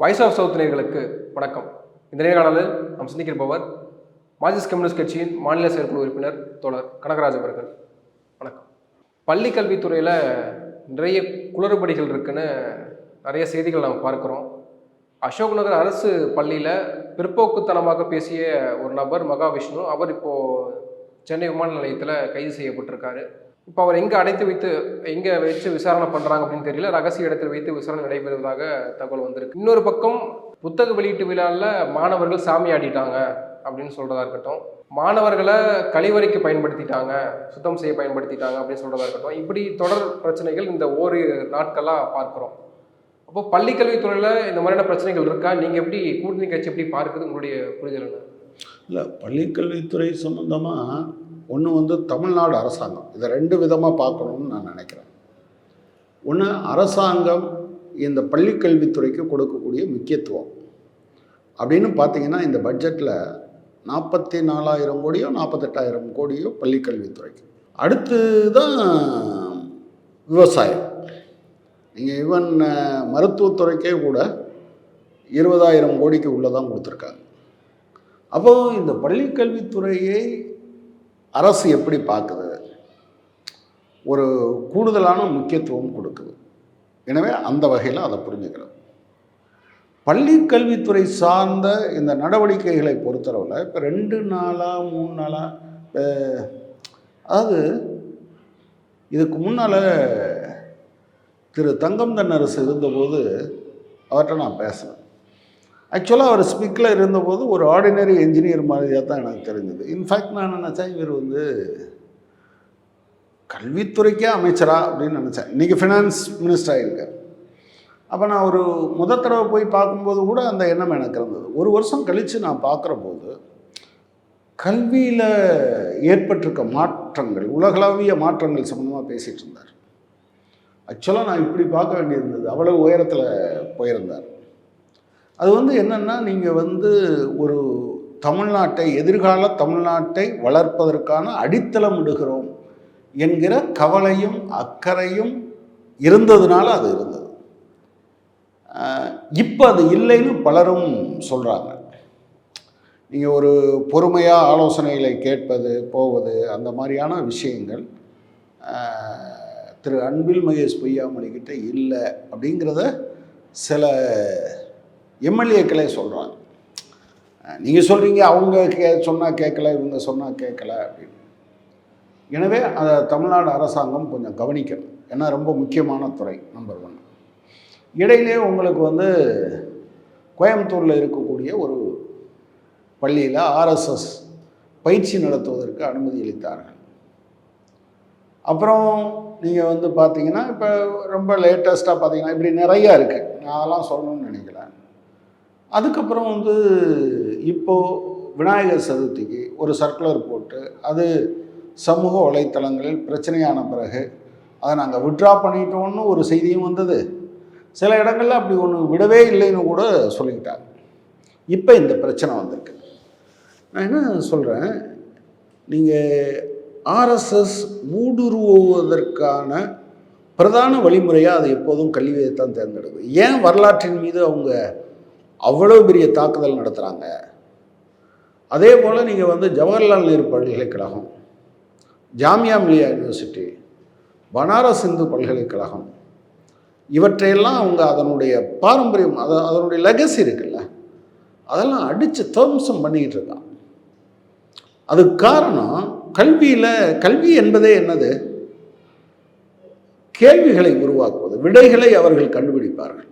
Voice of south நேயர்களுக்கு வணக்கம். இந்த நேர்காணலில் நாம் சந்திக்கிருப்பவர் மார்க்சிஸ்ட் கம்யூனிஸ்ட் கட்சியின் மாநில செயற்குழு உறுப்பினர் தோழர் கனகராஜ் அவர்கள். வணக்கம். பள்ளி கல்வித்துறையில் நிறைய குளறுபடிகள் இருக்குன்னு நிறைய செய்திகள் நாம் பார்க்குறோம். அசோக் நகர் அரசு பள்ளியில் பிற்போக்குத்தனமாக பேசிய ஒரு நபர் மகாவிஷ்ணு, அவர் இப்போது சென்னை விமான நிலையத்தில் கைது செய்யப்பட்டிருக்காரு. இப்போ அவர் எங்கே வச்சு விசாரணை பண்ணுறாங்க அப்படின்னு தெரியல. ரகசிய இடத்தில் வைத்து விசாரணை நடைபெறுவதாக தகவல் வந்திருக்கு. இன்னொரு பக்கம் புத்தக வெளியீட்டு விழாவில் மாணவர்கள் சாமி ஆடிட்டாங்க அப்படின்னு சொல்கிறதா இருக்கட்டும், மாணவர்களை கழிவறைக்கு பயன்படுத்திட்டாங்க, சுத்தம் செய்ய பயன்படுத்திட்டாங்க அப்படின்னு சொல்கிறதா இருக்கட்டும், இப்படி தொடர் பிரச்சனைகள் இந்த ஓரிரு நாட்களாக பார்க்குறோம். அப்போ பள்ளிக்கல்வித்துறையில் இந்த மாதிரியான பிரச்சனைகள் இருக்கா? நீங்கள் எப்படி கூட்டணி கட்சி எப்படி பார்க்குது, உங்களுடைய புரிதல் என்ன? இல்லை, பள்ளிக்கல்வித்துறை சம்மந்தமாக ஒன்று தமிழ்நாடு அரசாங்கம் இதை ரெண்டு விதமாக பார்க்கணுன்னு நான் நினைக்கிறேன். ஒன்று, அரசாங்கம் இந்த பள்ளிக்கல்வித்துறைக்கு கொடுக்கக்கூடிய முக்கியத்துவம் அப்படின்னு பார்த்தீங்கன்னா, இந்த பட்ஜெட்டில் 44,000 கோடியோ 48,000 கோடியோ பள்ளிக்கல்வித்துறைக்கு. அடுத்து தான் விவசாயம். நீங்கள் ஈவன் மருத்துவத்துறைக்கே கூட 20,000 கோடிக்கு உள்ளே தான் கொடுத்துருக்காங்க. அப்போது இந்த பள்ளிக்கல்வித்துறையை அரசு எப்படி பார்க்குது? ஒரு கூடுதலான முக்கியத்துவம் கொடுக்குது. எனவே அந்த வகையில் அதை புரிஞ்சுக்கிறோம். பள்ளிக்கல்வித்துறை சார்ந்த இந்த நடவடிக்கைகளை பொறுத்தளவில் இப்போ 2 நாளாக 3 நாளாக, அதாவது இதுக்கு முன்னால் திரு தங்கம் தென்னரசு இருந்தபோது அவர்கிட்ட நான் பேசினேன். ஆக்சுவலாக அவர் ஸ்பீக்கில் இருந்தபோது ஒரு ஆர்டினரி என்ஜினியர் மாதிரியாக தான் எனக்கு தெரிஞ்சது. இன்ஃபேக்ட் நான் நினச்சேன் இவர் கல்வித்துறைக்கே அமைச்சரா அப்படின்னு நினச்சேன். இன்றைக்கி ஃபினான்ஸ் மினிஸ்டர் ஆகியிருக்கார். அப்போ நான் ஒரு தடவை போய் பார்க்கும்போது கூட அந்த எண்ணம் எனக்கு இருந்தது. ஒரு வருஷம் கழித்து நான் பார்க்குற போது கல்வியில் ஏற்பட்டிருக்க மாற்றங்கள், உலகளாவிய மாற்றங்கள் சம்மந்தமாக பேசிகிட்டு இருந்தார். ஆக்சுவலாக நான் இப்படி பார்க்க வேண்டியிருந்தது. அவ்வளோ உயரத்தில் போயிருந்தார். அது என்னென்னா, நீங்கள் ஒரு தமிழ்நாட்டை, எதிர்கால தமிழ்நாட்டை வளர்ப்பதற்கான அடித்தளம் இடுகிறோம் என்கிற கவலையும் அக்கறையும் இருந்ததுனால அது இருந்தது. இப்போ அது இல்லைன்னு பலரும் சொல்கிறாங்க. நீங்கள் ஒரு பொறுமையாக ஆலோசனைகளை கேட்பது போவது அந்த மாதிரியான விஷயங்கள் திரு அன்பில் மகேஷ் பொய்யாமொழிக்கிட்ட இல்லை அப்படிங்கிறத சில எம்எல்ஏக்களே சொல்கிறாங்க. நீங்கள் சொல்கிறீங்க அவங்க சொன்னால் கேட்கல, இவங்க சொன்னால் கேட்கல அப்படின்னு. எனவே அதை தமிழ்நாடு அரசாங்கம் கொஞ்சம் கவனிக்கணும். ஏன்னா ரொம்ப முக்கியமான துறை. நம்பர் 1. இடையிலே உங்களுக்கு கோயம்புத்தூரில் இருக்கக்கூடிய ஒரு பள்ளியில் ஆர்எஸ்எஸ் பயிற்சி நடத்துவதற்கு அனுமதி அளித்தார்கள். அப்புறம் நீங்கள் பார்த்தீங்கன்னா, இப்போ ரொம்ப லேட்டஸ்ட்டாக பார்த்தீங்கன்னா இப்படி நிறையா இருக்குது. நான் அதெல்லாம் சொல்லணும்னு நினைக்கல. அதுக்கப்புறம் இப்போது விநாயகர் சதுர்த்திக்கு ஒரு சர்க்குலர் போட்டு அது சமூக வலைத்தளங்களில் பிரச்சனையான பிறகு அதை நாங்கள் விட்ரா பண்ணிட்டோன்னு ஒரு செய்தியும் வந்தது. சில இடங்களில் அப்படி ஒன்று விடவே இல்லைன்னு கூட சொல்லிக்கிட்டாங்க. இப்போ இந்த பிரச்சனை வந்திருக்கு. நான் என்ன சொல்கிறேன், நீங்கள் ஆர்எஸ்எஸ் ஊடுருவுவதற்கான பிரதான வழிமுறையாக அது எப்போதும் கல்வியை தான் தேர்ந்தெடுக்குது. ஏன் வரலாற்றின் மீது அவங்க அவ்வளோ பெரிய தாக்குதல் நடத்துகிறாங்க? அதே போல் நீங்கள் ஜவஹர்லால் நேரு பல்கலைக்கழகம், ஜாமியா மிலியா யூனிவர்சிட்டி, பனாரஸ் இந்து பல்கலைக்கழகம், இவற்றையெல்லாம் அவங்க அதனுடைய பாரம்பரியம், அதனுடைய லெகசி இருக்குல்ல, அதெல்லாம் அடித்து துவம்சம் பண்ணிக்கிட்டு இருக்கான். அதுக்கு காரணம் கல்வி என்பதே என்னது? கேள்விகளை உருவாக்குவது, விடைகளை அவர்கள் கண்டுபிடிப்பார்கள்.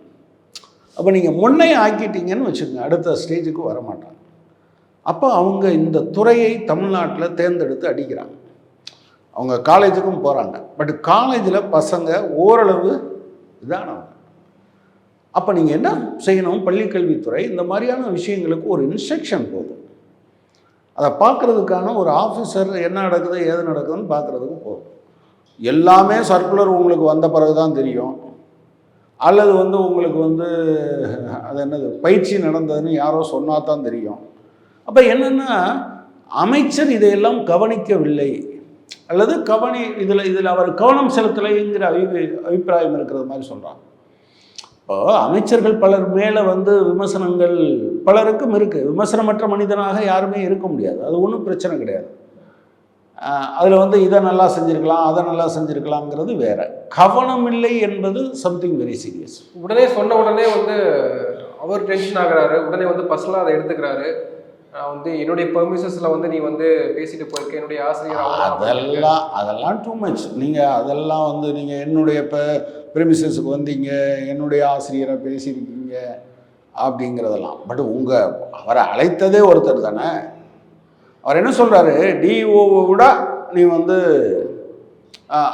அப்போ நீங்கள் முன்னைய ஆக்கிட்டீங்கன்னு வச்சுக்கோங்க, அடுத்த ஸ்டேஜுக்கு வரமாட்டாங்க. அப்போ அவங்க இந்த துறையை தமிழ்நாட்டில் தேர்ந்தெடுத்து அடிக்கிறாங்க. அவங்க காலேஜுக்கும் போகிறாங்க. பட் காலேஜில் பசங்க ஓரளவு இதானவங்க. அப்போ நீங்கள் என்ன செய்யணும்? பள்ளிக்கல்வித்துறை இந்த மாதிரியான விஷயங்களுக்கு ஒரு இன்ஸ்ட்ரக்ஷன் போதும். அதை பார்க்குறதுக்கான ஒரு ஆஃபீஸர் என்ன நடக்குது ஏது நடக்குதுன்னு பார்க்குறதுக்கு போதும். எல்லாமே சர்க்குலர் உங்களுக்கு வந்த பிறகு தான் தெரியும். அல்லது உங்களுக்கு அது என்னது பயிற்சி நடந்ததுன்னு யாரோ சொன்னால் தான் தெரியும். அப்போ என்னென்னா, அமைச்சர் இதையெல்லாம் கவனிக்கவில்லை அல்லது இதில் அவர் கவனம் செலுத்தலைங்கிற அபிப்பிராயம் இருக்கிறது மாதிரி சொல்கிறாங்க. இப்போ அமைச்சர்கள் பலர் மேலே வந்து விமர்சனங்கள் பலருக்கும் இருக்குது. விமர்சனமற்ற மனிதனாக யாருமே இருக்க முடியாது, அது ஒன்றும் பிரச்சனை கிடையாது. அதில் வந்து இதை நல்லா செஞ்சுருக்கலாம், அதை நல்லா செஞ்சுருக்கலாங்கிறது வேற. கவனம் இல்லை என்பது சம்திங் வெரி சீரியஸ். உடனே சொன்ன உடனே வந்து அவர் டென்ஷன் ஆகுறாரு, உடனே வந்து பர்சனலாக அதை எடுத்துக்கிறாரு. வந்து என்னுடைய பெர்மிஷன்ஸில் வந்து நீ வந்து பேசிட்டு போயிருக்க, என்னுடைய ஆசிரியர் அதெல்லாம் டூ மச். நீங்கள் அதெல்லாம் வந்து நீங்கள் என்னுடைய பெர்மிஷன்ஸுக்கு வந்தீங்க, என்னுடைய ஆசிரியரை பேசியிருக்கீங்க அப்படிங்கிறதெல்லாம். பட் அவரை அழைத்ததே ஒருத்தர் தானே. அவர் என்ன சொல்கிறாரு, டிஓவை விட நீ வந்து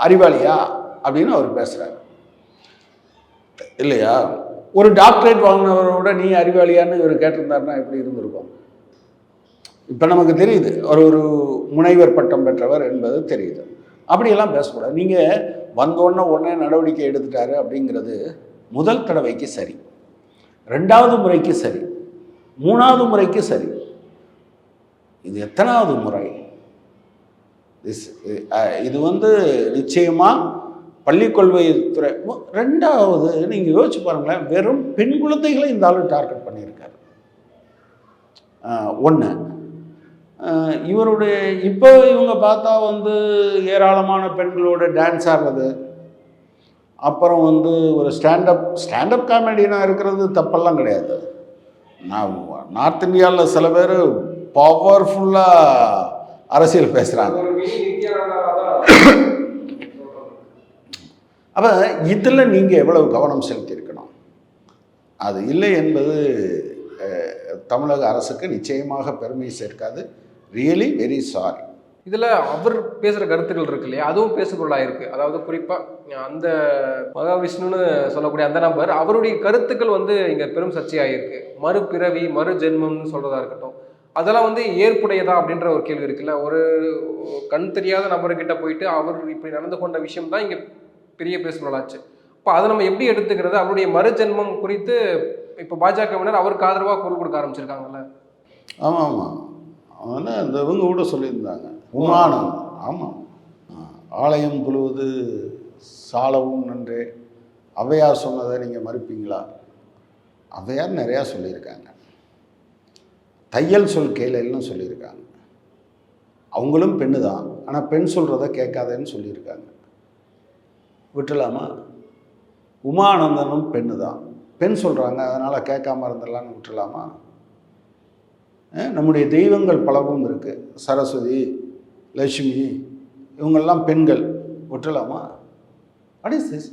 அறிவாளியா அப்படின்னு அவர் பேசுகிறாரு இல்லையா? ஒரு டாக்டரேட் வாங்கினவரோட நீ அறிவாளியான்னு இவர் கேட்டிருந்தாருன்னா எப்படி இருந்திருக்கும்? இப்போ நமக்கு தெரியுது ஒரு முனைவர் பட்டம் பெற்றவர் என்பது தெரியுது. அப்படியெல்லாம் பேசக்கூடாது. நீங்கள் உடனே நடவடிக்கை எடுத்துட்டாரு அப்படிங்கிறது முதல் தடவைக்கு சரி, 2வது முறைக்கு சரி, 3வது முறைக்கு சரி. இது எத்தனாவது முறை? இது வந்து நிச்சயமாக பள்ளிக்கொள்கைத்துறை 2வது. நீங்கள் யோசிச்சு பாருங்களேன், வெறும் பெண் குழந்தைகளை இந்த ஆளு டார்கெட் பண்ணியிருக்காரு. 1 இவருடைய இப்போ இவங்க பார்த்தா வந்து ஏராளமான பெண்களோட டான்ஸ் ஆடுறது, அப்புறம் வந்து ஒரு ஸ்டாண்டப் காமெடினா இருக்கிறது தப்பெல்லாம் கிடையாது. நான் நார்த் இந்தியாவில் சில பேர் பவர்ஃபுல்லாக அரசியல் பேசுகிறாங்க. அப்போ இதில் நீங்கள் எவ்வளவு கவனம் செலுத்தியிருக்கணும்? அது இல்லை என்பது தமிழக அரசுக்கு நிச்சயமாக பெருமை சேர்க்காது. Really very sorry. இதில் அவர் பேசுகிற கருத்துக்கள் இருக்கு இல்லையா, அதுவும் பேசுபொருளாக இருக்குது. அதாவது குறிப்பாக அந்த மகாவிஷ்ணுன்னு சொல்லக்கூடிய அந்த நபர், அவருடைய கருத்துக்கள் வந்து இங்கே பெரும் சர்ச்சையாகிருக்கு. மறுபிறவி, மறு ஜென்மம்னு சொல்கிறதா இருக்கட்டும், அதெல்லாம் வந்து ஏற்புடையதா அப்படின்ற ஒரு கேள்வி இருக்குல்ல. ஒரு கண் தெரியாத நபர்கிட்ட போயிட்டு அவர் இப்படி நடந்து கொண்ட விஷயம் தான் இங்கே பெரிய பேசுபொருளாச்சு. இப்போ அதை நம்ம எப்படி எடுத்துக்கிறது? அவருடைய மறு ஜென்மம் குறித்து இப்போ பாஜகவினர் அவருக்கு ஆதரவாக குரல் கொடுக்க ஆரம்பிச்சிருக்காங்கல்ல. ஆமாம் ஆமாம், அதனால் அந்த இவங்க கூட சொல்லியிருந்தாங்க, உமானம். ஆமாம், ஆலயம் புழுவது சாலவும் நன்றே. ஔவையார் சொன்னதை நீங்கள் மறுப்பீங்களா? ஔவையார் நிறையா சொல்லியிருக்காங்க. தையல் சொல் கேளல்னு சொல்லியிருக்காங்க. அவங்களும் பெண்ணு தான், ஆனால் பெண் சொல்கிறத கேட்காதேன்னு சொல்லியிருக்காங்க. விட்டுலாமா? உமானந்தனும் பெண்ணு தான், பெண் சொல்கிறாங்க அதனால் கேட்காம இருந்துடலான்னு விட்டுலாமா? நம்முடைய தெய்வங்கள் பலவும் இருக்குது, சரஸ்வதி, லட்சுமி, இவங்கெல்லாம் பெண்கள், விட்டுலாமா? What is this?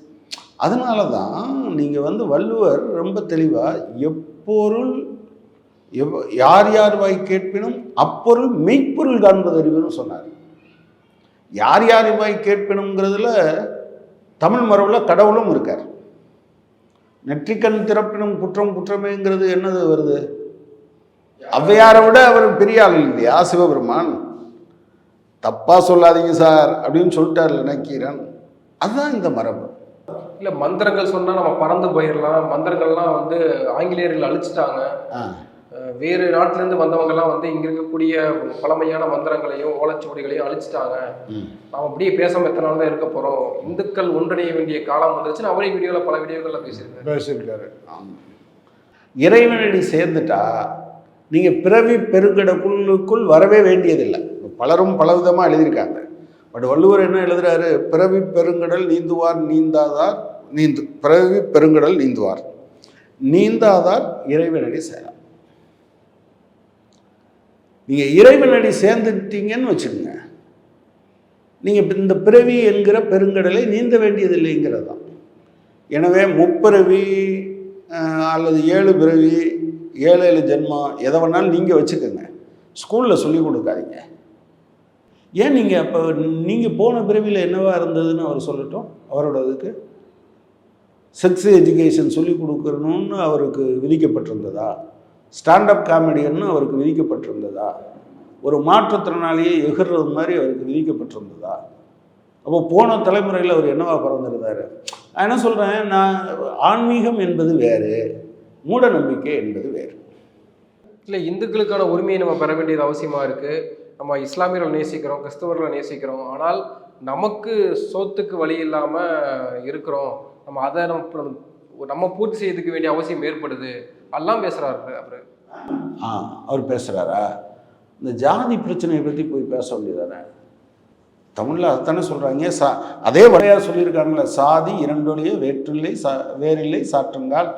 அதனால தான் நீங்கள் வந்து வள்ளுவர் ரொம்ப தெளிவாக எப்பொருள் யார் யார் வாய் கேட்பினும் அப்பொருள் மெய்ப்பொருள் காண்பது அறிவுன்னு சொன்னார். யார் யார் வாய் கேட்பினுங்கிறதுல தமிழ் மரபில் கடவுளும் இருக்கார். நெற்றிக்கண் திறப்பினும் குற்றம் குற்றமேங்கிறது என்னது வருது? ஔவையாரை விட அவர் பெரிய ஆள் இல்லையா சிவபெருமான்? தப்பா சொல்லாதீங்க சார் அப்படின்னு சொல்லிட்டார்ல நக்கீரன். அதுதான் இந்த மரபு. இல்லை, மந்திரங்கள் சொன்னால் நம்ம பறந்து போயிடலாம். மந்திரங்கள்லாம் வந்து ஆங்கிலேயர்கள் அழிச்சிட்டாங்க. வேறு நாட்டிலேருந்து வந்தவங்கெல்லாம் வந்து இங்கே இருக்கக்கூடிய பழமையான மந்திரங்களையும் ஓலைச்சுவடிகளையும் அழிச்சிட்டாங்க. நாம் அப்படியே பேசாமல் எத்தனை நாள் தான் இருக்க போகிறோம், இந்துக்கள் ஒன்றிணைய வேண்டிய காலம் வந்துருச்சுன்னு அவரே வீடியோவில் பல வீடியோக்களில் பேசியிருக்காரு. இறைவனடி சேர்ந்துட்டா நீங்கள் பிறவி பெருங்கடக்குள்ளுக்குள் வரவே வேண்டியதில்லை. பலரும் பலவிதமாக எழுதியிருக்காங்க. பட் வள்ளுவர் என்ன எழுதுறாரு? பிறவி பெருங்கடல் நீந்துவார் நீந்தாதார் பிறவி பெருங்கடல் நீந்துவார் நீந்தாதார் இறைவனடி சேரா. நீங்கள் இறைவனடி சேர்ந்துட்டீங்கன்னு வச்சுக்கோங்க, நீங்கள் இந்த பிறவி என்கிற பெருங்கடலை நீந்த வேண்டியதில்லைங்கிறது தான். எனவே முப்பிறவி அல்லது 7 பிறவி 7 ஜென்மம் எதை வேணாலும் நீங்கள் வச்சுக்கோங்க, ஸ்கூலில் சொல்லிக் கொடுக்காதீங்க. ஏன் நீங்கள் அப்போ நீங்கள் போன பிறவியில் என்னவா இருந்ததுன்னு அவர் சொல்லட்டும். அவரோட இதுக்கு செக்ஸ் எஜுகேஷன் சொல்லிக் கொடுக்கணும்னு அவருக்கு விதிக்கப்பட்டிருந்ததா? ஸ்டாண்டப் காமெடியன்னு அவருக்கு விதிக்கப்பட்டிருந்ததா? ஒரு மாற்றுத்திறனாளியை எகிர்றது மாதிரி அவருக்கு விதிக்கப்பட்டிருந்ததா? அப்போ போன தலைமுறையில் அவர் என்னவா பிறந்திருந்தார்? நான் என்ன சொல்கிறேன், நான் ஆன்மீகம் என்பது வேறு, மூட நம்பிக்கை என்பது வேறு. இல்லை, இந்துக்களுக்கான உரிமையை நம்ம பெற வேண்டியது அவசியமாக இருக்குது. நம்ம இஸ்லாமியர்களை நேசிக்கிறோம், கிறிஸ்தவர்களை நேசிக்கிறோம், ஆனால் நமக்கு சோத்துக்கு வழி இல்லாமல் இருக்கிறோம். நம்ம அதை நம்ம நம்ம பூர்த்தி செய்யறதுக்கு வேண்டிய அவசியம் ஏற்படுது எல்லாம் பேசுறாரு அவரு. அவர் பேசுகிறாரா? இந்த ஜாதி பிரச்சனையை பற்றி போய் பேச வேண்டியதானே? தமிழில் அதுதானே சொல்கிறாங்க. அதே வரையாக சொல்லியிருக்காங்களே, சாதி இரண்டொழிய வேற்றில்லை வேறில்லை சாற்றுங்கால்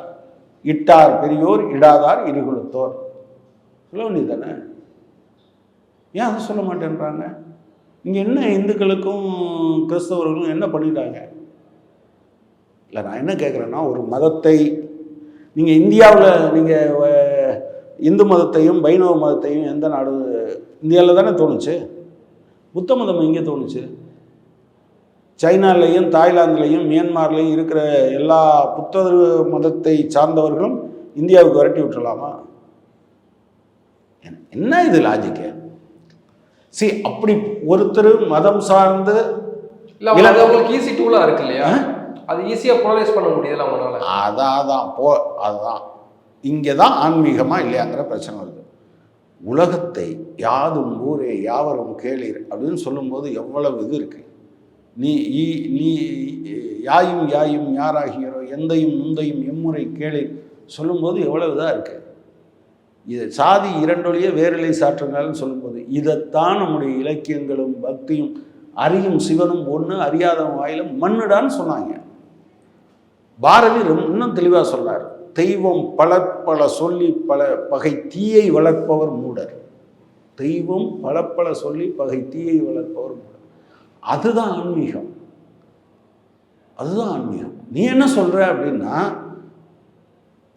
இட்டார் பெரியோர் இடாதார் இருகுலத்தோர். சொல்ல வேண்டியது தானே? ஏன் அதை சொல்ல மாட்டேன்றாங்க? இங்கே என்ன இந்துக்களுக்கும் கிறிஸ்தவர்களும் என்ன பண்ணிட்டாங்க? இல்லை, நான் என்ன கேட்குறேன்னா, ஒரு மதத்தை நீங்கள் இந்தியாவில் நீங்கள் இந்து மதத்தையும் வைணவ மதத்தையும் எந்த நாடு? இந்தியாவில் தானே தோணுச்சு. புத்த மதம் எங்கே தோணுச்சு? சைனாலையும் தாய்லாந்துலேயும் மியான்மர்லேயும் இருக்கிற எல்லா புத்த மதத்தை சார்ந்தவர்களும் இந்தியாவுக்கு விரட்டி விட்டுறலாமா? என்ன இது லாஜிக்கு? அப்படி ஒருத்தர் மதம் சார்ந்து அவங்களுக்கு ஈஸி டூலாக இருக்கு இல்லையா? அது ஈஸியாக போலரைஸ் பண்ண முடியல அவங்களால. அதுதான் இங்கே தான் ஆன்மீகமாக இல்லையாங்கிற பிரச்சனை வருது. உலகத்தை யாதும் ஊரே யாவரும் கேளீர் அப்படின்னு சொல்லும்போது எவ்வளவு இது இருக்கு. நீ யாயும் யாயும் யாராகியரோ எந்தையும் முந்தையும் எம்முறை கேளீர் சொல்லும்போது எவ்வளவு இதாக இருக்குது. இது சாதி இரண்டொழிய வேறிலை சாற்றுங்கள்னு சொல்லும்போது இதைத்தான் நம்முடைய இலக்கியங்களும் பக்தியும் அறியும் சிவனும் ஒன்று அறியாதவன் வாயிலும் மண்ணுடான்னு சொன்னாங்க. பாரதி இன்னும் தெளிவாக சொன்னார், தெய்வம் பல சொல்லி பல பகை தீயை வளர்ப்பவர் மூடர். தெய்வம் பல சொல்லி பகை தீயை வளர்ப்பவர் மூடர். அதுதான் ஆன்மீகம். அதுதான் ஆன்மீகம். நீ என்ன சொல்ற அப்படின்னா,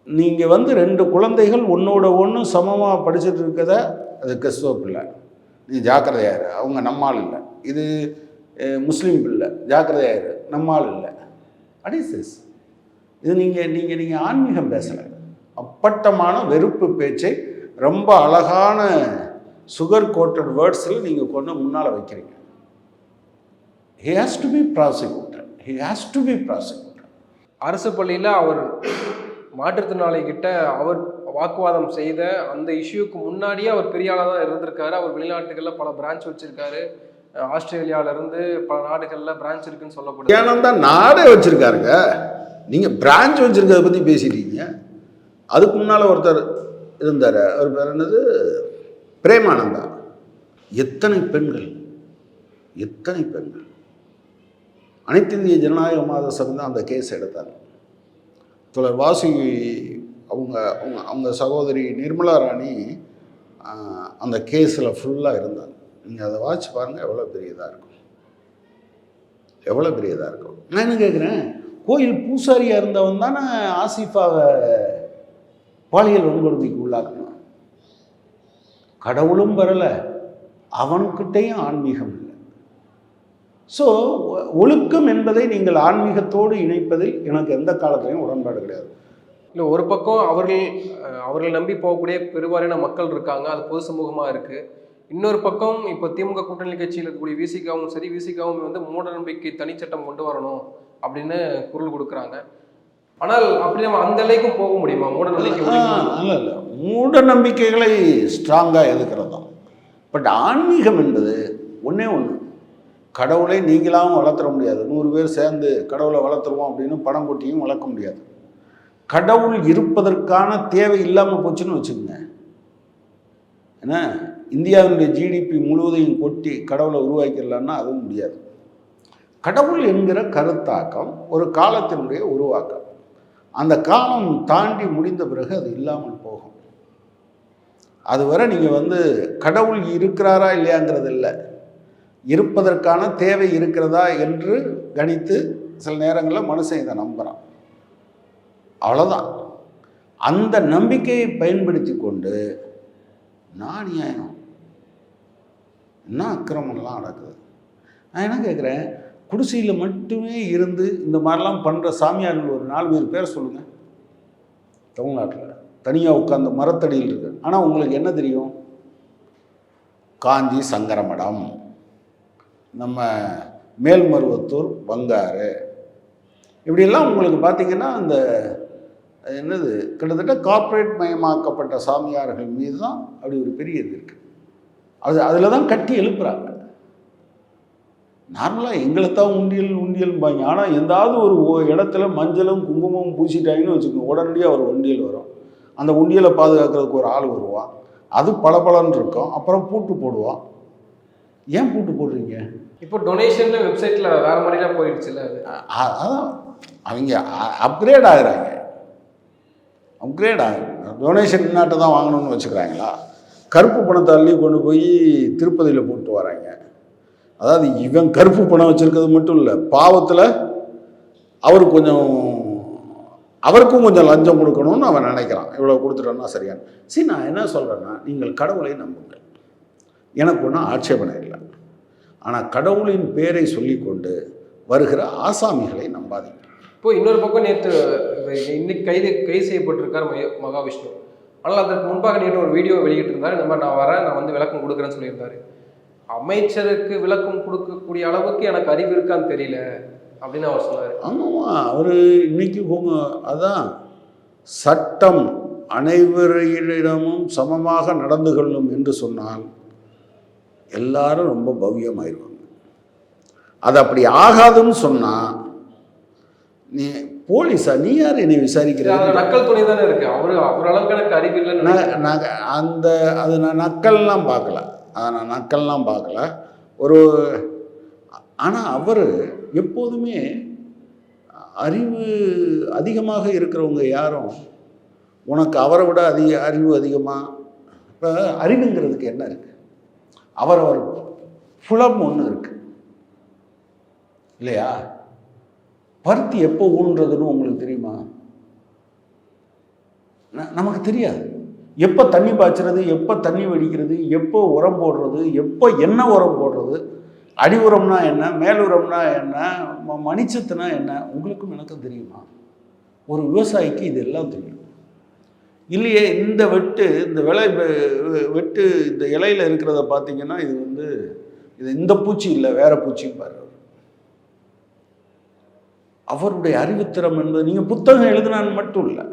நீங்கள் வந்து 2 குழந்தைகள் ஒன்னோட ஒன்று சமமாக படிச்சுட்டு இருக்கத அது கிறிஸ்துவ பிள்ளை, நீ ஜாக்கிரதையாயிரு, அவங்க நம்மால் இல்லை. இது முஸ்லீம் பிள்ளை, ஜாக்கிரதையாயிரு, நம்மால் இல்லை. அடிசஸ் இது நீங்கள் ஆன்மீகம் பேசலை. அப்பட்டமான வெறுப்பு பேச்சை ரொம்ப அழகான சுகர் கோட்டட் வேர்ட்ஸில் நீங்கள் கொண்டு முன்னால் வைக்கிறீங்க. He has to be prosecuted. He has to be prosecuted. அரசு பள்ளியில் அவர் மாற்றுத்திறனாளி கிட்ட அவர் வாக்குவாதம் செய்த அந்த இஷ்யூக்கு முன்னாடியே அவர் பெரிய ஆளாக தான் இருந்திருக்காரு. அவர் வெளிநாட்டுகளில் பல பிரான்ச் வச்சிருக்காரு. ஆஸ்திரேலியாவிலேருந்து பல நாடுகளில் பிரான்ச் இருக்குன்னு சொல்லப்படுது. ஏன்னா தான் நாடே வச்சுருக்காருங்க. நீங்கள் பிரான்ச் வச்சுருக்கிறத பற்றி பேசிட்டீங்க. அதுக்கு முன்னால் ஒருத்தர் இருந்தார், அவர் பேர் என்னது, பிரேமானந்தா. எத்தனை பெண்கள் அனைத்து இந்திய ஜனநாயக மாத சபை தான் அந்த கேஸ் எடுத்தாங்க. தோழர் வாசி அவங்க சகோதரி நிர்மலா ராணி அந்த கேஸில் ஃபுல்லாக இருந்தாங்க. நீங்கள் அதை வாட்சி பாருங்கள், எவ்வளோ பெரியதாக இருக்கும். நான் என்ன கேட்குறேன், கோயில் பூசாரியாக இருந்தவன் தானே ஆசிஃபாவை பாலியல் வன்கொடுமைக்கு உள்ளாக்கணும். கடவுளும் வரலை, அவன்கிட்டையும் ஆன்மீகம் இல்லை. ஸோ ஒழுக்கம் என்பதை நீங்கள் ஆன்மீகத்தோடு இணைப்பதில் எனக்கு எந்த காலத்திலையும் உடன்பாடு கிடையாது. இல்லை, ஒரு பக்கம் அவர்கள் நம்பி போகக்கூடிய பெருவாரியான மக்கள் இருக்காங்க, அது பொது சமூகமாக இருக்குது. இன்னொரு பக்கம் இப்போ திமுக கூட்டணி கட்சியில் இருக்கக்கூடிய விசிகாவும் சரி, விசிகாவும் வந்து மூட நம்பிக்கை தனிச்சட்டம் கொண்டு வரணும் அப்படின்னு குரல் கொடுக்குறாங்க. ஆனால் அப்படி நம்ம அந்த அளவுக்கும் போக முடியுமா? மூட நம்பிக்கை இல்லை, மூட நம்பிக்கைகளை ஸ்ட்ராங்காக எதுக்கிறது தான். பட் ஆன்மீகம் என்பது ஒன்றே ஒன்று, கடவுளை நீங்களாகவும் வளர்த்துற முடியாது. 100 பேர் சேர்ந்து கடவுளை வளர்த்துருவோம் அப்படின்னு பணம் கொட்டியும் வளர்க்க முடியாது. கடவுள் இருப்பதற்கான தேவை இல்லாமல் போச்சுன்னு வச்சுக்கோங்க. ஏன்னா இந்தியாவினுடைய ஜிடிபி முழுவதையும் கொட்டி கடவுளை உருவாக்கிடலான்னா அதுவும் முடியாது. கடவுள் என்கிற கருத்தாக்கம் ஒரு காலத்தினுடைய உருவாக்கம். அந்த காலம் தாண்டி முடிந்த பிறகு அது இல்லாமல் போகும். அதுவரை நீங்கள் வந்து கடவுள் இருக்கிறாரா இல்லையாங்கிறது இல்லை, இருப்பதற்கான தேவை இருக்கிறதா என்று கணித்து சில நேரங்களில் மனுஷன் இதை நம்புகிறான். அவ்வளோதான். அந்த நம்பிக்கையை பயன்படுத்தி கொண்டு நான் நியாயம் என்ன அக்கிரமம்லாம் நடக்குது. நான் என்ன கேட்குறேன், குடிசையில் மட்டுமே இருந்து இந்த மாதிரிலாம் பண்ணுற சாமியார்கள் ஒரு 4 பேர் சொல்லுங்கள். தமிழ்நாட்டில் தனியாக உட்காந்து மரத்தடியில் இருக்கு. ஆனால் உங்களுக்கு என்ன தெரியும், காஞ்சி சங்கரமடம், நம்ம மேல்மருவத்தூர் பங்காறு, இப்படியெல்லாம் உங்களுக்கு பார்த்திங்கன்னா அந்த என்னது கிட்டத்தட்ட கார்ப்பரேட் மயமாக்கப்பட்ட சாமியார்கள் மீது தான் அப்படி ஒரு பெரிய இது இருக்குது. அதில் தான் கட்டி எழுப்புறாங்க. நார்மலாக எங்களை தான் உண்டியல்பாங்க. ஆனால் எந்தாவது ஒரு இடத்துல மஞ்சளும் குங்குமமும் பூசிட்டாங்கன்னு வச்சுக்கோங்க, உடனடியாக ஒரு உண்டியல் வரும். அந்த உண்டியலை பாதுகாக்கிறதுக்கு ஒரு ஆள் வருவான். அது பளபளன்னு இருக்கும். அப்புறம் பூட்டு போடுவான். ஏன் பூட்டு போடுறீங்க? இப்போ டொனேஷன் வெப்சைட்டில் வேறு மாதிரிலாம் போயிடுச்சுல்ல அது. அதான் அவங்க அப்கிரேட் ஆகுறாங்க. டொனேஷன் இன்னாட்ட தான் வாங்கணும்னு வச்சுக்கிறாங்களா? கருப்பு பணத்தை அள்ளி கொண்டு போய் திருப்பதியில் போட்டு வராங்க. அதாவது இவன் கருப்பு பணம் வச்சுருக்கிறது மட்டும் இல்லை, பாவத்தில் அவருக்கும் கொஞ்சம் லஞ்சம் கொடுக்கணும்னு அவன் நினைக்கிறான். இவ்வளோ கொடுத்துட்டோன்னா சரியான. சரி, நான் என்ன சொல்கிறேன்னா, நீங்கள் கடவுளை நம்புங்கள், எனக்கு ஒன்றும் ஆட்சேபனை இல்லை. ஆனால் கடவுளின் பேரை சொல்லிக்கொண்டு வருகிற ஆசாமிகளை நம்பாதீங்க. இப்போ இன்னொரு பக்கம் நேற்று இன்னைக்கு கைது செய்யப்பட்டிருக்கார் மகாவிஷ்ணு. ஆனால் அதற்கு முன்பாக நேற்று ஒரு வீடியோ வெளியிட்டிருந்தார். இந்த மாதிரி நான் வரேன், நான் வந்து விளக்கம் கொடுக்குறேன்னு சொல்லியிருந்தாரு. அமைச்சருக்கு விளக்கம் கொடுக்கக்கூடிய அளவுக்கு எனக்கு அறிவு இருக்கான்னு தெரியல அப்படின்னு அவர் சொன்னார். ஆமாம், அவர் இன்னைக்கு அதான் சட்டம் அனைவரிடமும் சமமாக நடந்து கொள்ளும் என்று சொன்னால் எல்லாரும் ரொம்ப பவ்யமாயிருவாங்க. அது அப்படி ஆகாதுன்னு சொன்னால் நீ போலீஸா, நீ யார் என்னை விசாரிக்கிறது? நக்கல் துணை தானே இருக்கு. அவர் அளவுக்கு எனக்கு அறிவு இல்லைன்னு அது நான் நக்கல்லாம் பார்க்கல. ஆனால் அவர் எப்போதுமே அறிவு அதிகமாக இருக்கிறவங்க யாரும் உனக்கு அவரை விட அறிவு அதிகமாக. இப்போ அறிவுங்கிறதுக்கு என்ன இருக்குது? அவர் புலம் ஒன்று இருக்குது இல்லையா? பருத்தி எப்போ ஊன்றதுன்னு உங்களுக்கு தெரியுமா? நமக்கு தெரியாது. எப்போ தண்ணி பாய்ச்சுறது, எப்போ தண்ணி வெடிக்கிறது, எப்போ உரம் போடுறது, எப்போ என்ன உரம் போடுறது, அடி உரம்னா என்ன, மேல் உரம்னா என்ன, மணிச்சத்துனா என்ன, உங்களுக்கும் எனக்கும் தெரியுமா? ஒரு விவசாயிக்கு இது எல்லாம் தெரியும் இல்லையே? இந்த வெட்டு, இந்த வெட்டு, இந்த இலையில் இருக்கிறத பார்த்தீங்கன்னா இது இந்த பூச்சி இல்லை, வேற பூச்சின்னு பாரு. அவருடைய அறிவுத்திறம் என்பது நீங்கள் புத்தகம் எழுதினான்னு மட்டும் இல்லை,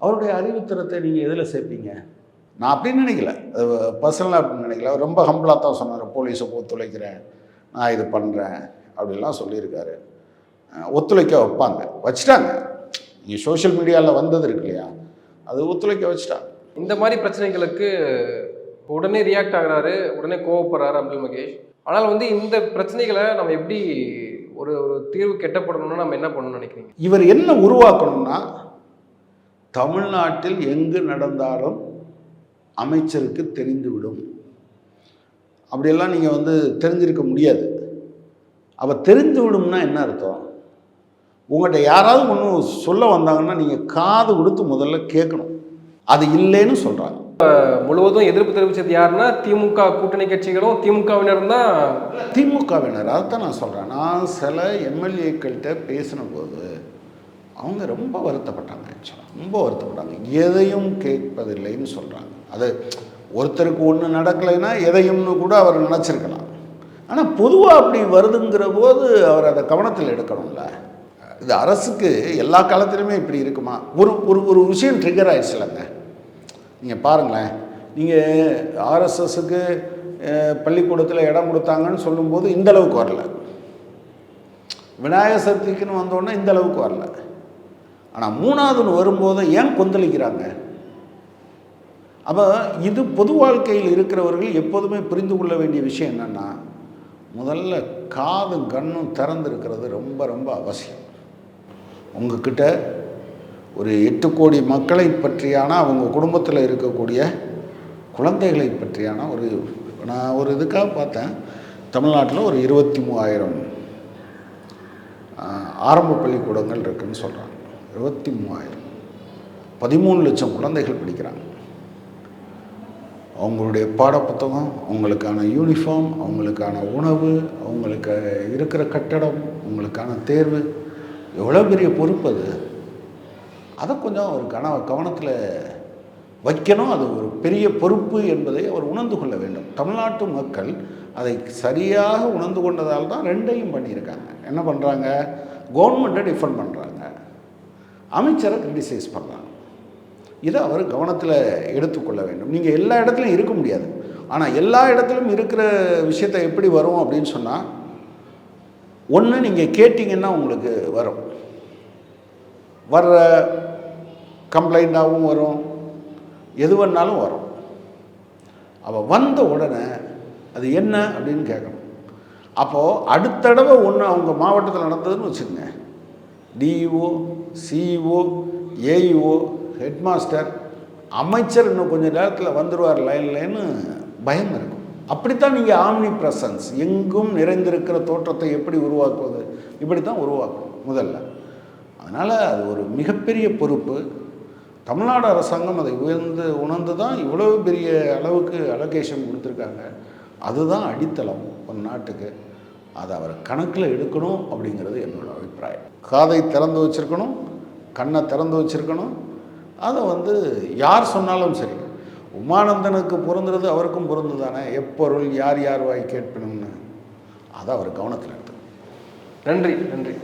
அவருடைய அறிவுத்திறத்தை நீங்கள் எதில் சேர்ப்பீங்க? நான் அப்படின்னு நினைக்கல, அது பர்சனலாக அப்படின்னு நினைக்கல. அவர் ரொம்ப ஹம்பிளாக தான் சொன்னார். போலீஸை ஒத்துழைக்கிறேன், நான் இது பண்ணுறேன் அப்படிலாம் சொல்லியிருக்காரு. ஒத்துழைக்க வச்சுட்டாங்க. நீங்கள் சோஷியல் மீடியாவில் வந்தது இருக்கு இல்லையா, அது ஒத்துழைக்க வச்சுட்டாங்க. இந்த மாதிரி பிரச்சனைகளுக்கு உடனே ரியாக்ட் ஆகிறாரு, உடனே கோவப்படுறாரு அன்பில் மகேஷ். ஆனால் இந்த பிரச்சனைகளை நம்ம எப்படி ஒரு தீர்வு கெட்டப்படணும்னா நம்ம என்ன பண்ணணும்னு நினைக்கிறீங்க? இவர் என்ன உருவாக்கணும்னா, தமிழ்நாட்டில் எங்கு நடந்தாலும் அமைச்சருக்கு தெரிந்துவிடும். அப்படியெல்லாம் நீங்கள் தெரிஞ்சிருக்க முடியாது. அவள் தெரிந்து விடும்னா என்ன அர்த்தம்? உங்கள்கிட்ட யாராவது ஒன்று சொல்ல வந்தாங்கன்னா நீங்கள் காது கொடுத்து முதல்ல கேட்கணும். அது இல்லைன்னு சொல்கிறாங்க. முழுவதும் எதிர்ப்பு தெரிவித்தது யாருன்னா திமுக கூட்டணி கட்சிகளும் திமுகவினரும் தான். திமுகவினர், அதைத்தான் நான் சொல்கிறேன். நான் சில எம்எல்ஏக்கள்கிட்ட பேசின போது அவங்க ரொம்ப வருத்தப்பட்டாங்க. ரொம்ப வருத்தப்பட்டாங்க. எதையும் கேட்பதில்லைன்னு சொல்கிறாங்க. அது ஒருத்தருக்கு ஒன்று நடக்கலைன்னா எதையும்னு கூட அவர் நினச்சிருக்கலாம். ஆனால் பொதுவாக அப்படி வருதுங்கிற போது அவர் அதை கவனத்தில் எடுக்கணும்ல. இது அரசுக்கு எல்லா காலத்திலுமே இப்படி இருக்குமா? ஒரு விஷயம் ட்ரிகர் ஆயிடுச்சுலங்க. நீங்கள் பாருங்களேன், நீங்கள் ஆர்எஸ்எஸ்க்கு பள்ளிக்கூடத்தில் இடம் கொடுத்தாங்கன்னு சொல்லும்போது இந்த அளவுக்கு வரல. விநாயகர் சதுர்த்திக்குன்னு வந்தோடனே இந்த அளவுக்கு வரல. ஆனால் மூணாவதுன்னு வரும்போது ஏன் கொந்தளிக்கிறாங்க? அப்போ இது பொது வாழ்க்கையில் இருக்கிறவர்கள் எப்போதுமே புரிந்து கொள்ள வேண்டிய விஷயம் என்னென்னா, முதல்ல காதும் கண்ணும் திறந்துருக்கிறது ரொம்ப ரொம்ப அவசியம். உங்ககிட்ட ஒரு 8 கோடி மக்களை பற்றியான, அவங்க குடும்பத்தில் இருக்கக்கூடிய குழந்தைகளை பற்றியான நான் ஒரு இதுக்காக பார்த்தேன். தமிழ்நாட்டில் ஒரு 23,000 ஆரம்ப பள்ளிக்கூடங்கள் இருக்குதுன்னு சொல்கிறாங்க. 23,000, 13 லட்சம் குழந்தைகள் படிக்கிறாங்க. அவங்களுடைய பாடப்புத்தகம், அவங்களுக்கான யூனிஃபார்ம், அவங்களுக்கான உணவு, அவங்களுக்கு இருக்கிற கட்டடம், அவங்களுக்கான தேர்வு, எவ்வளோ பெரிய பொறுப்பு அது. அதை கொஞ்சம் ஒரு கவனத்தில் வைக்கணும். அது ஒரு பெரிய பொறுப்பு என்பதை அவர் உணர்ந்து கொள்ள வேண்டும். தமிழ்நாட்டு மக்கள் அதை சரியாக உணர்ந்து கொண்டதால் தான் ரெண்டையும் பண்ணியிருக்காங்க. என்ன பண்ணுறாங்க? கவர்மெண்ட்டை டிஃபெண்ட் பண்ணுறாங்க, அமைச்சரை கிரிட்டிசைஸ் பண்ணுறாங்க. இதை அவர் கவனத்தில் எடுத்துக்கொள்ள வேண்டும். நீங்கள் எல்லா இடத்துலையும் இருக்க முடியாது. ஆனால் எல்லா இடத்துலையும் இருக்கிற விஷயத்தை எப்படி வரும் அப்படின்னு சொன்னால், ஒன்று நீங்கள் கேட்டிங்கன்னா உங்களுக்கு வரும், வர்ற கம்ப்ளைண்ட்டாகவும் வரும், எது வேணாலும் வரும். அவள் வந்த உடனே அது என்ன அப்படின்னு கேட்கணும். அப்போது அடுத்த தடவை ஒன்று அவங்க மாவட்டத்தில் நடந்ததுன்னு வச்சுக்கோங்க, டிஇஓ, சிஇஓ, ஏஇஓ, ஹெட்மாஸ்டர், அமைச்சர் இன்னும் கொஞ்சம் நேரத்தில் வந்துடுவார் லைன்லேன்னு பயம் இருக்கும். அப்படித்தான் நீங்கள் ஆம்னி ப்ரெசன்ஸ், எங்கும் நிறைந்திருக்கிற தோற்றத்தை எப்படி உருவாக்குவது, இப்படி தான் உருவாக்கணும் முதல்ல. அதனால் அது ஒரு மிகப்பெரிய பொறுப்பு. தமிழ்நாடு அரசாங்கம் அதை உணர்ந்து தான் இவ்வளோ பெரிய அளவுக்கு அலோகேஷன் கொடுத்துருக்காங்க. அதுதான் அடித்தளம் ஒரு நாட்டுக்கு. அதை அவர் கணக்கில் எடுக்கணும் அப்படிங்கிறது என்னோடய அபிப்பிராயம். காதை திறந்து வச்சுருக்கணும், கண்ணை திறந்து வச்சுருக்கணும். அதை யார் சொன்னாலும் சரி, உமானந்தனுக்கு பொருந்துறது அவருக்கும் பொருந்து தானே, எப்பொருள் யார் யார் வாய் கேட்பணும்னு அதை அவர் கவனத்தில் எடுத்துக்கணும். நன்றி.